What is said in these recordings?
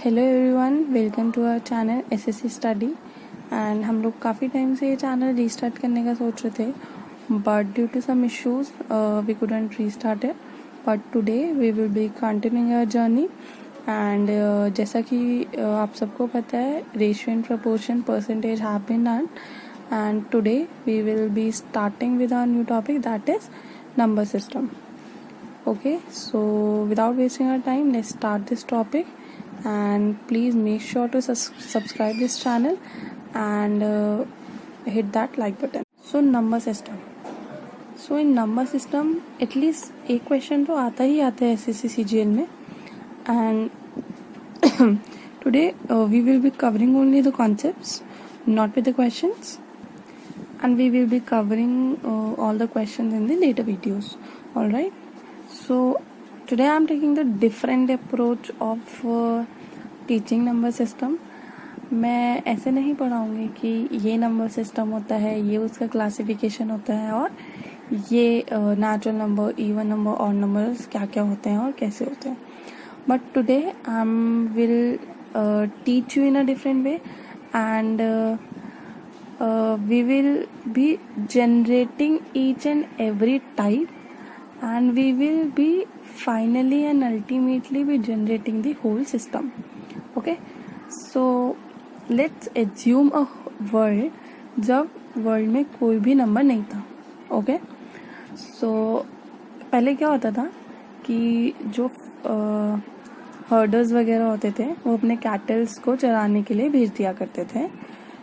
Hello everyone, welcome to our channel SSC study. And हम लोग काफ़ी टाइम से ये चैनल रीस्टार्ट करने का सोच रहे थे, but due to some issues we couldn't restart it. But today we will be continuing our journey. And जैसा कि आप सबको पता है, ratio and proportion percentage have been done, and today we will be starting with our new topic, that is number system. Okay, so without wasting our time, let's start this topic. And please make sure to subscribe this channel and hit that like button. So number system. So in number system, at least एक question तो आता ही आता है SSC CGL में. And today we will be covering only the concepts, not with the questions. And we will be covering all the questions in the later videos. All right. So today I am taking the different approach of teaching number system. मैं ऐसे नहीं पढ़ाऊँगी कि ये number system होता है, ये उसका classification होता है, और ये natural number, even number, odd numbers क्या क्या होते हैं और कैसे होते हैं. But today I will teach you in a different way, and we will be generating each and every type, and we will be finally and ultimately be generating the whole system. Okay, so let's assume a world जब world में कोई भी number नहीं था. Okay, सो पहले क्या होता था कि जो हर्डर्स वगैरह होते थे वो अपने कैटल्स को चराने के लिए भेज दिया करते थे.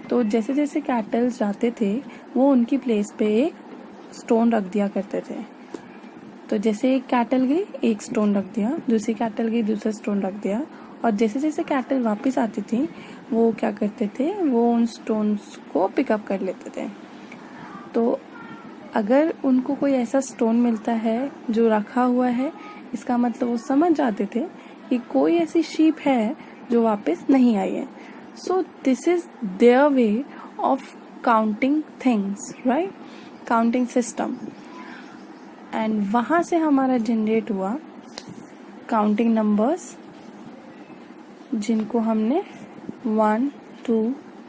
तो जैसे जैसे कैटल्स जाते थे वो उनकी प्लेस पे एक स्टोन रख दिया करते थे. तो जैसे एक कैटल गई, एक स्टोन रख दिया, दूसरी कैटल गई, दूसरा स्टोन रख दिया, और जैसे जैसे कैटल वापस आती थी वो क्या करते थे, वो उन स्टोन्स को पिकअप कर लेते थे. तो अगर उनको कोई ऐसा स्टोन मिलता है जो रखा हुआ है, इसका मतलब वो समझ जाते थे कि कोई ऐसी शीप है जो वापस नहीं आई है. So this is their way of counting things, right, counting system. And वहाँ से हमारा जनरेट हुआ काउंटिंग नंबर्स, जिनको हमने 1, 2,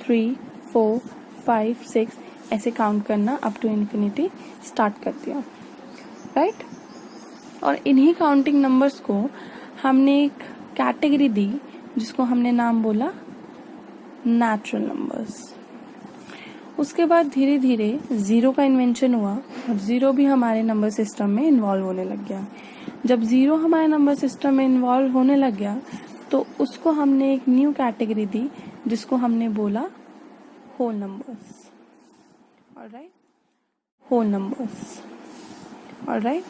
3, 4, 5, 6 ऐसे काउंट करना अप टू इन्फिनिटी स्टार्ट कर दिया, राइट. और इन्हीं काउंटिंग नंबर्स को हमने एक कैटेगरी दी जिसको हमने नाम बोला नेचुरल नंबर्स. उसके बाद धीरे धीरे ज़ीरो का इन्वेंशन हुआ और ज़ीरो भी हमारे नंबर सिस्टम में इन्वॉल्व होने लग गया. जब ज़ीरो हमारे नंबर सिस्टम में इन्वॉल्व होने लग गया तो उसको हमने एक न्यू कैटेगरी दी जिसको हमने बोला whole numbers. Alright, whole numbers. Alright,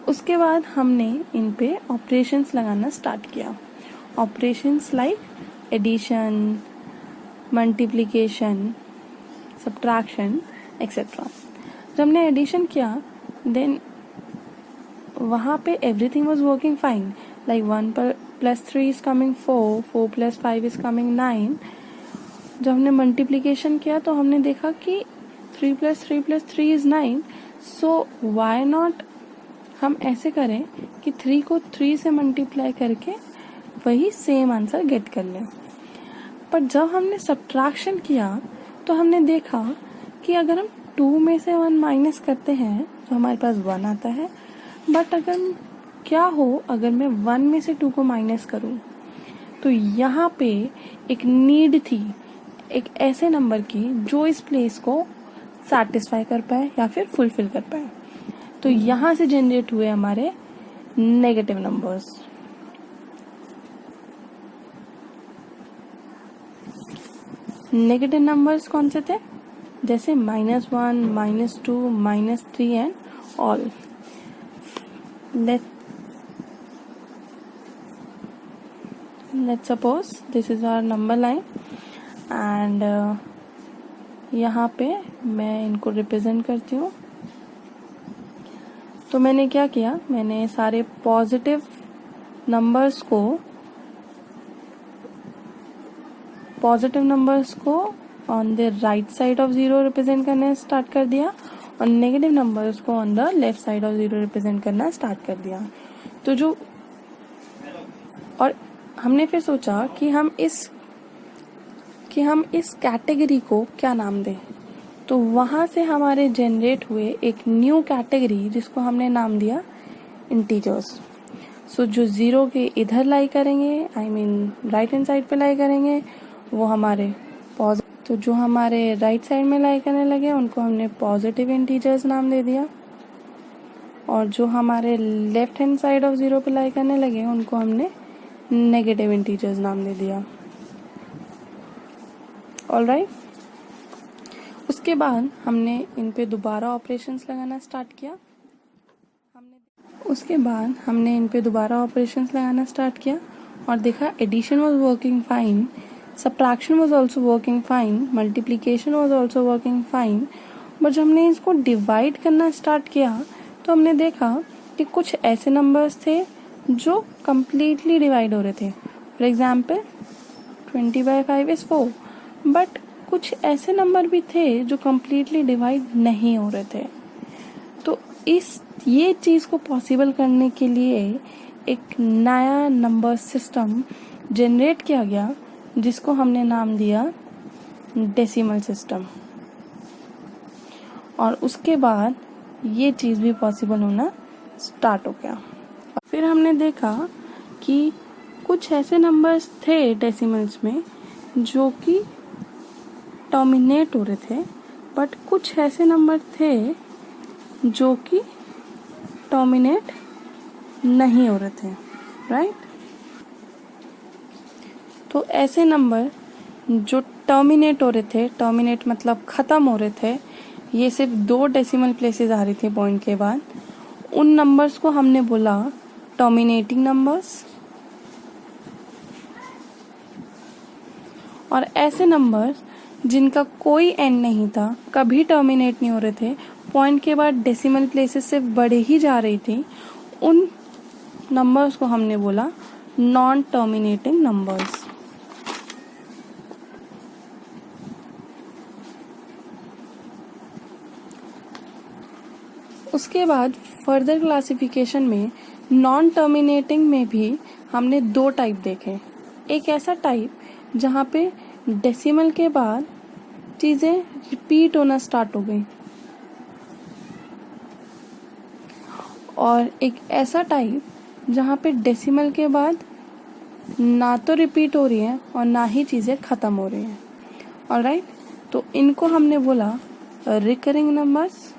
उसके बाद हमने इन पे ऑपरेशंस लगाना स्टार्ट किया. Operations like addition, multiplication, subtraction etcetera. जब हमने एडिशन किया देन वहाँ पे everything was working fine. Like 1 + 3 is coming 4, 4 + 5 is coming 9. जब हमने मल्टीप्लिकेशन किया तो हमने देखा कि 3 + 3 + 3 इज 9. सो वाई नॉट हम ऐसे करें कि 3 को 3 से मल्टीप्लाई करके वही सेम आंसर गेट कर लें. पर जब हमने सब्ट्रैक्शन किया तो हमने देखा कि अगर हम 2 में से 1 माइनस करते हैं तो हमारे पास 1 आता है. बट अगर क्या हो अगर मैं 1 में से 2 को माइनस करूं, तो यहाँ पे एक नीड थी एक ऐसे नंबर की जो इस प्लेस को सेटिस्फाई कर पाए या फिर फुलफिल कर पाए. तो यहाँ से जनरेट हुए हमारे नेगेटिव नंबर्स. नेगेटिव नंबर्स कौन से थे? जैसे -1, -2, -3 and all. let's suppose this is our number line, and यहाँ पे मैं इनको रिप्रेजेंट करती हूँ. तो मैंने क्या किया, मैंने सारे पॉजिटिव नंबर्स को on the right side of 0 represent करना स्टार्ट कर दिया, और नेगेटिव नंबर्स को on the left side of 0 represent करना स्टार्ट कर दिया. तो जो और हमने फिर सोचा कि हम इस कैटेगरी को क्या नाम दें। तो वहाँ से हमारे जनरेट हुए एक न्यू कैटेगरी जिसको हमने नाम दिया इंटीजर्स। सो जो 0 के इधर लाई करेंगे, I mean right hand side पे लाई करेंगे, वो हमारे तो जो हमारे राइट साइड में लाई करने लगे उनको हमने पॉजिटिव इंटीजर्स नाम दे दिया, और जो हमारे लेफ्ट हैंड साइड ऑफ 0 पे लाई करने लगे उनको हमने नेगेटिव इंटीजर्स नाम दे दिया। ऑलराइट, उसके बाद हमने इन पे दोबारा ऑपरेशंस लगाना स्टार्ट किया। और देखा addition was working fine, subtraction was also working fine, multiplication was also working fine. But जब हमने इसको डिवाइड करना स्टार्ट किया तो हमने देखा कि कुछ ऐसे नंबर्स थे जो कम्प्लीटली डिवाइड हो रहे थे। फॉर एग्जाम्पल 20/5 इज 4, बट कुछ ऐसे नंबर भी थे जो कम्प्लीटली डिवाइड नहीं हो रहे थे। तो ये चीज़ को पॉसिबल करने के लिए एक नया नंबर सिस्टम जनरेट किया गया जिसको हमने नाम दिया डेसिमल सिस्टम। और उसके बाद ये चीज़ भी पॉसिबल होना स्टार्ट हो गया। फिर हमने देखा कि कुछ ऐसे नंबर्स थे डेसिमल्स में जो कि टर्मिनेट हो रहे थे, बट कुछ ऐसे नंबर थे जो कि टर्मिनेट नहीं हो रहे थे, राइट। तो ऐसे नंबर जो टर्मिनेट हो रहे थे, टर्मिनेट मतलब ख़त्म हो रहे थे, ये सिर्फ 2 डेसिमल प्लेसेस आ रही थी पॉइंट के बाद, उन नंबर्स को हमने बोला टर्मिनेटिंग नंबर्स। और ऐसे नंबर्स जिनका कोई एंड नहीं था, कभी टर्मिनेट नहीं हो रहे थे, पॉइंट के बाद डेसिमल प्लेसेस से बढ़े ही जा रही थी, उन नंबर्स को हमने बोला नॉन टर्मिनेटिंग नंबर्स। उसके बाद फर्दर क्लासिफिकेशन में नॉन टर्मिनेटिंग में भी हमने 2 टाइप देखे। एक ऐसा टाइप जहाँ पे डेसिमल के बाद चीज़ें रिपीट होना स्टार्ट हो गई, और एक ऐसा टाइप जहाँ पे डेसिमल के बाद ना तो रिपीट हो रही है और ना ही चीज़ें ख़त्म हो रही हैं। ऑलराइट, तो इनको हमने बोला रिकरिंग नंबर्स,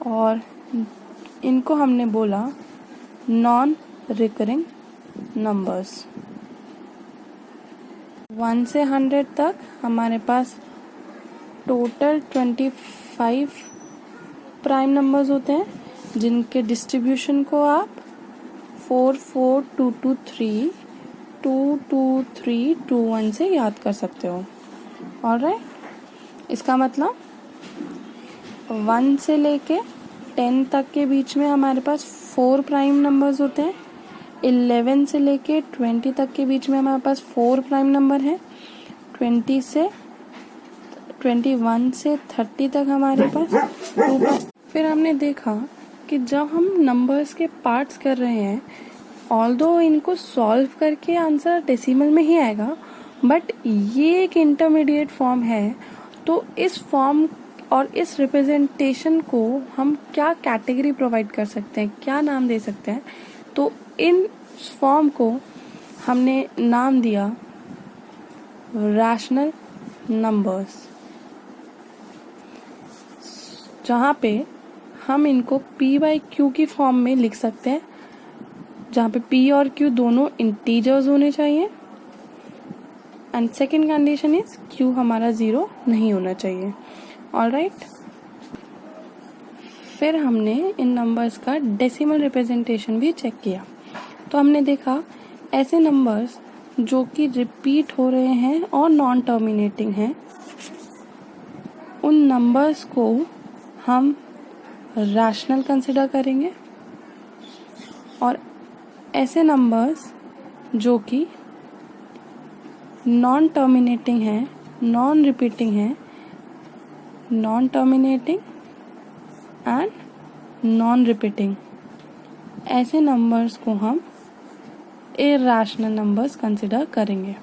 और इनको हमने बोला नॉन रिकरिंग नंबर्स। 1 से 100 तक हमारे पास टोटल 25 प्राइम नंबर्स होते हैं, जिनके डिस्ट्रीब्यूशन को आप 4 4 2 2 3 2 2 3 2 1 से याद कर सकते हो। ऑलराइट, इसका मतलब 1 से लेके 10 तक के बीच में हमारे पास 4 प्राइम नंबर्स होते हैं। 11 से लेके 20 तक के बीच में हमारे पास 4 प्राइम नंबर है। 21 से 30 तक हमारे पास 2। फिर हमने देखा कि जब हम नंबर्स के पार्ट्स कर रहे हैं, ऑल्दो इनको सॉल्व करके आंसर डेसिमल में ही आएगा, बट ये एक इंटरमीडिएट फॉर्म है। तो इस फॉर्म और इस रिप्रेजेंटेशन को हम क्या कैटेगरी प्रोवाइड कर सकते हैं, क्या नाम दे सकते हैं? तो इन फॉर्म को हमने नाम दिया रैशनल नंबर्स, जहाँ पे हम इनको p/q की फॉर्म में लिख सकते हैं, जहाँ पे p और q दोनों इंटीजर्स होने चाहिए, and second condition is q हमारा 0 नहीं होना चाहिए। ऑलराइट, फिर हमने इन नंबर्स का डेसिमल रिप्रेजेंटेशन भी चेक किया। तो हमने देखा ऐसे नंबर्स जो कि रिपीट हो रहे हैं और नॉन टर्मिनेटिंग हैं, उन नंबर्स को हम रैशनल कंसिडर करेंगे, और ऐसे नंबर्स जो कि नॉन टर्मिनेटिंग हैं, नॉन रिपीटिंग हैं, non terminating and non repeating, ऐसे नंबर्स को हम इर्रेशनल नंबर्स कंसिडर करेंगे.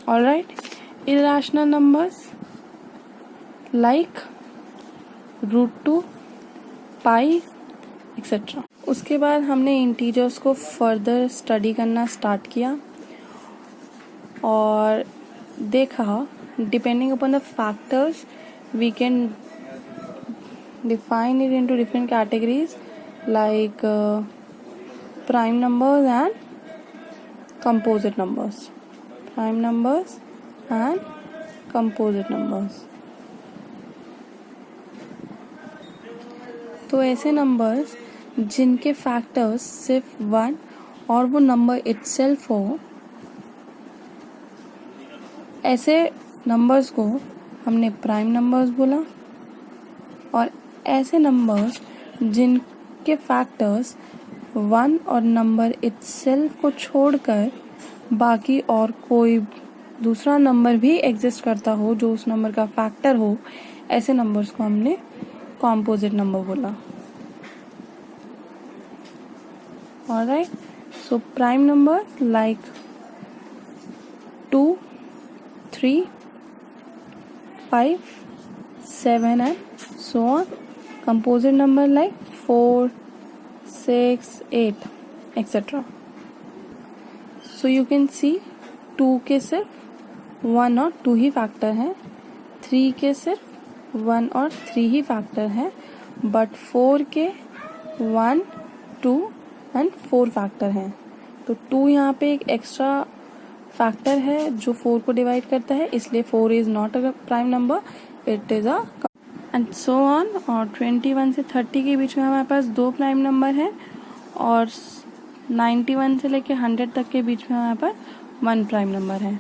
ऑलराइट, इर्रेशनल नंबर्स लाइक √2, पाई एक्सेट्रा. उसके बाद हमने इंटीजर्स को फर्दर स्टडी करना स्टार्ट किया और देखा depending upon the factors we can define it into different categories like prime numbers and composite numbers. Prime numbers and composite numbers. तो ऐसे नंबर्स जिनके फैक्टर्स सिर्फ 1 और वो नंबर इटसेल्फ हो, ऐसे नंबर्स को हमने प्राइम नंबर्स बोला. और ऐसे नंबर्स जिनके फैक्टर्स 1 और नंबर इटसेल्फ को छोड़कर बाकी और कोई दूसरा नंबर भी एग्जिस्ट करता हो जो उस नंबर का फैक्टर हो, ऐसे नंबर्स को हमने कॉम्पोजिट नंबर बोला. Alright, so prime number like 2, 3, 5, 7 and so on. Composite number like 4, 6, 8 etc. So you can see 2 के सिर्फ 1 और 2 ही फैक्टर हैं, 3 के सिर्फ 1 और 3 ही फैक्टर हैं, बट 4 के 1, 2 एंड 4 फैक्टर हैं. तो 2 यहाँ पे एक एक्स्ट्रा फैक्टर है जो 4 को डिवाइड करता है, इसलिए 4 is not a prime number, it is a and so on. और 21 से 30 के बीच में हमारे पास 2 प्राइम नंबर हैं और 91 से लेके 100 तक के बीच में हमारे पास 1 प्राइम नंबर है.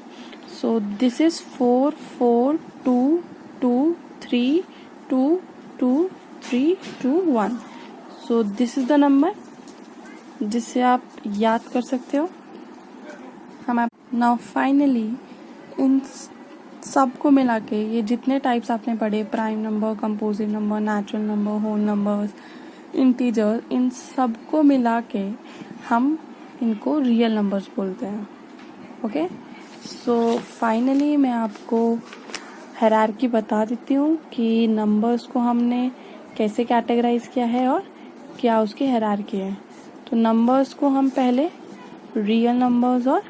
So this is 4, 4, 2, 2, 3, 2, 2, 3, 2, 1. So this is the number जिससे आप याद कर सकते हो. नाउ फाइनली इन सबको मिला के ये जितने टाइप्स आपने पढ़े, prime number, composite number, natural number, whole numbers, integer, इन सबको मिला के हम इनको रियल नंबर्स बोलते हैं. ओके, सो फाइनली मैं आपको हायरार्की बता देती हूँ कि नंबर्स को हमने कैसे कैटेगराइज किया है और क्या उसकी हायरार्की है. तो नंबर्स को हम पहले रियल नंबर्स और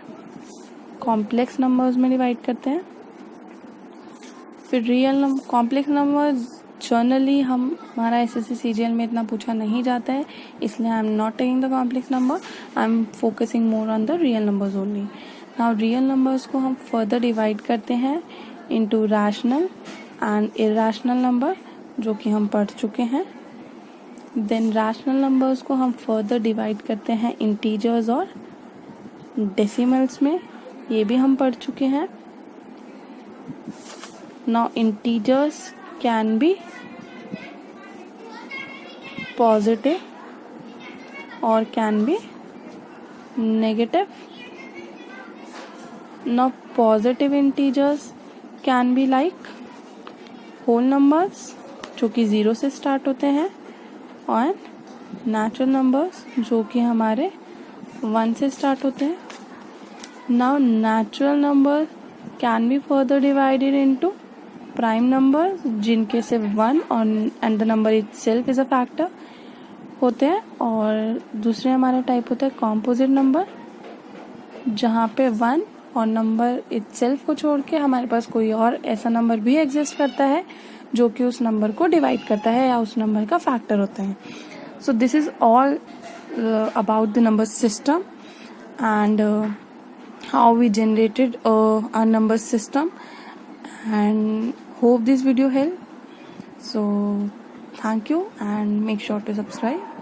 कॉम्प्लेक्स नंबर्स में डिवाइड करते हैं. फिर कॉम्प्लेक्स नंबर्स जनरली हमारा SSC CGL में इतना पूछा नहीं जाता है, इसलिए I am not taking the complex number, I am focusing more on the real numbers only. Now real numbers को हम फर्दर डिवाइड करते हैं into rational and irrational number, जो कि हम पढ़ चुके हैं. देन रैशनल नंबर्स को हम फर्दर डिवाइड करते हैं इंटीजर्स और डेसिमल्स में, ये भी हम पढ़ चुके हैं. Now integers can be positive or can be negative. Now positive integers can be like whole numbers जो कि 0 से स्टार्ट होते हैं और नेचुरल नंबर्स जो कि हमारे 1 से स्टार्ट होते हैं. Now natural numbers can be further divided into prime numbers जिनके सिर्फ 1 और and the number itself is a factor होते हैं, और दूसरे हमारे टाइप होते हैं composite number जहाँ पे 1 और नंबर itself को छोड़ के हमारे पास कोई और ऐसा नंबर भी एग्जिस्ट करता है जो कि उस नंबर को डिवाइड करता है या उस नंबर का फैक्टर होता है. So this is all about the number system and how we generated our number system, and hope this video helped. So thank you and make sure to subscribe.